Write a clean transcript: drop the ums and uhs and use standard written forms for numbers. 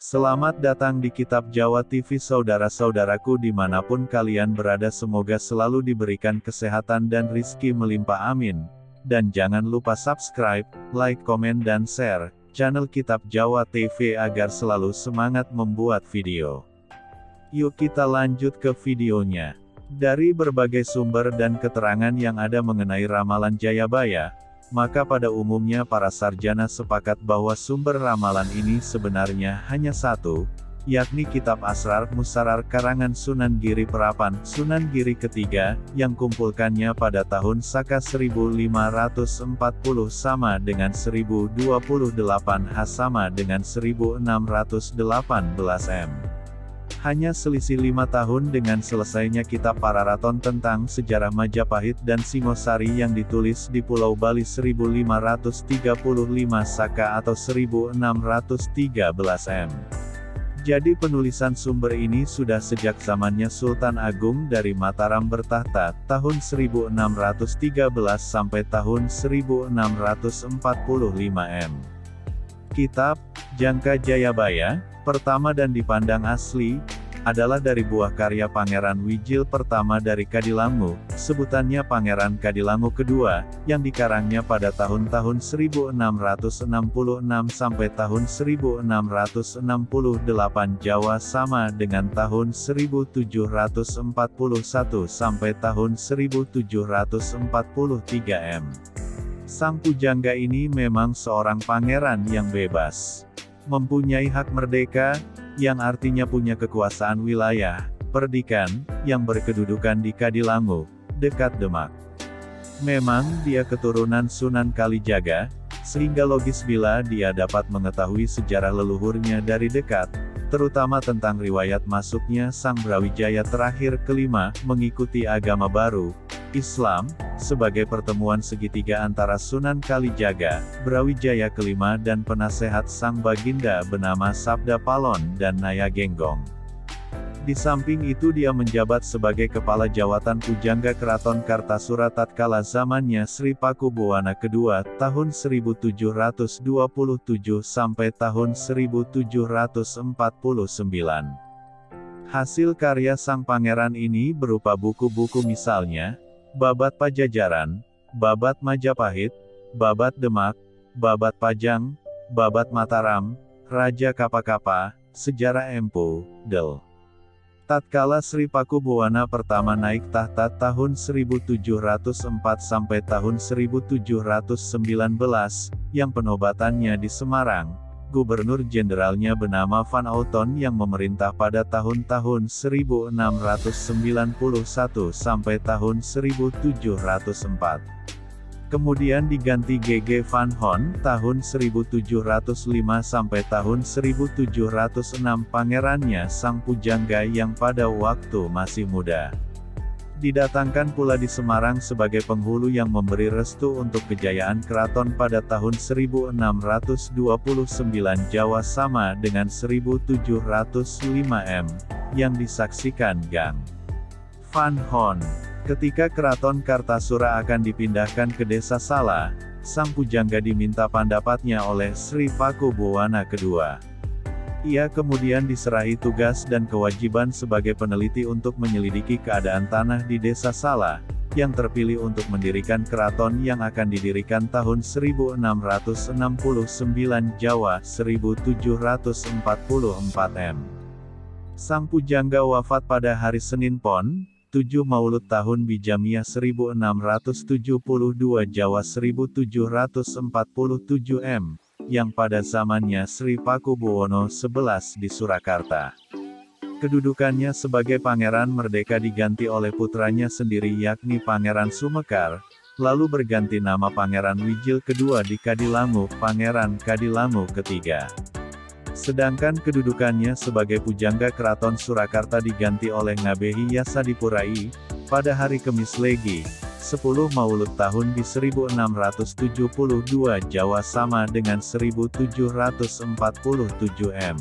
Selamat datang di Kitab Jawa TV saudara-saudaraku dimanapun kalian berada, semoga selalu diberikan kesehatan dan rizki melimpah amin. Dan jangan lupa subscribe, like, komen dan share channel Kitab Jawa TV agar selalu semangat membuat video. Yuk kita lanjut ke videonya. Dari berbagai sumber dan keterangan yang ada mengenai ramalan Jayabaya, maka pada umumnya para sarjana sepakat bahwa sumber ramalan ini sebenarnya hanya satu, yakni Kitab Asrar Musarar karangan Sunan Giri Prapan, Sunan Giri ketiga, yang kumpulkannya pada tahun Saka 1540 sama dengan 1028 H sama dengan 1618 M. Hanya selisih 5 tahun dengan selesainya kitab Pararaton tentang sejarah Majapahit dan Singosari yang ditulis di Pulau Bali 1535 Saka atau 1613 M. Jadi penulisan sumber ini sudah sejak zamannya Sultan Agung dari Mataram bertahta, tahun 1613 sampai tahun 1645 M. Kitab Jangka Jayabaya, pertama dan dipandang asli, adalah dari buah karya Pangeran Wijil pertama dari Kadilangu, sebutannya Pangeran Kadilangu kedua, yang dikarangnya pada tahun-tahun 1666 sampai tahun 1668 Jawa sama dengan tahun 1741 sampai tahun 1743 M. Sang pujangga ini memang seorang pangeran yang bebas, mempunyai hak merdeka, yang artinya punya kekuasaan wilayah, perdikan, yang berkedudukan di Kadilangu, dekat Demak. Memang dia keturunan Sunan Kalijaga, sehingga logis bila dia dapat mengetahui sejarah leluhurnya dari dekat, terutama tentang riwayat masuknya Sang Brawijaya terakhir kelima mengikuti agama baru, Islam, sebagai pertemuan segitiga antara Sunan Kalijaga, Brawijaya kelima dan penasehat Sang Baginda bernama Sabda Palon dan Naya Genggong. Di samping itu dia menjabat sebagai kepala jawatan pujangga Keraton Kartasura tatkala zamannya Sri Pakubuwana II, tahun 1727 sampai tahun 1749. Hasil karya sang pangeran ini berupa buku-buku misalnya, Babat Pajajaran, Babat Majapahit, Babat Demak, Babat Pajang, Babat Mataram, Raja Kapakapa, Sejarah Empu, Del. Tatkala Sri Pakubuwana pertama naik tahta tahun 1704 sampai tahun 1719, yang penobatannya di Semarang, Gubernur Jenderalnya bernama Van Auton yang memerintah pada tahun-tahun 1691 sampai tahun 1704. Kemudian diganti G.G. Van Hon tahun 1705 sampai tahun 1706, pangerannya sang pujangga yang pada waktu masih muda. Didatangkan pula di Semarang sebagai penghulu yang memberi restu untuk kejayaan keraton pada tahun 1629 Jawa sama dengan 1705 M, yang disaksikan Gang Van Hon. Ketika keraton Kartasura akan dipindahkan ke Desa Sala, sang pujangga diminta pendapatnya oleh Sri Pakubuwana II. Ia kemudian diserahi tugas dan kewajiban sebagai peneliti untuk menyelidiki keadaan tanah di Desa Sala, yang terpilih untuk mendirikan keraton yang akan didirikan tahun 1669 Jawa 1744 M. Sang pujangga wafat pada hari Senin Pon, 7 Maulud tahun Bijamiah 1672 Jawa 1747 M. yang pada zamannya Sri Pakubuwono XI di Surakarta. Kedudukannya sebagai Pangeran Merdeka diganti oleh putranya sendiri yakni Pangeran Sumekar, lalu berganti nama Pangeran Wijil kedua di Kadilangu, Pangeran Kadilangu ketiga. Sedangkan kedudukannya sebagai pujangga Keraton Surakarta diganti oleh Ngabehi Yasadipurai, pada hari Kemis Legi, 10 Maulud tahun di 1672 Jawa sama dengan 1747 M.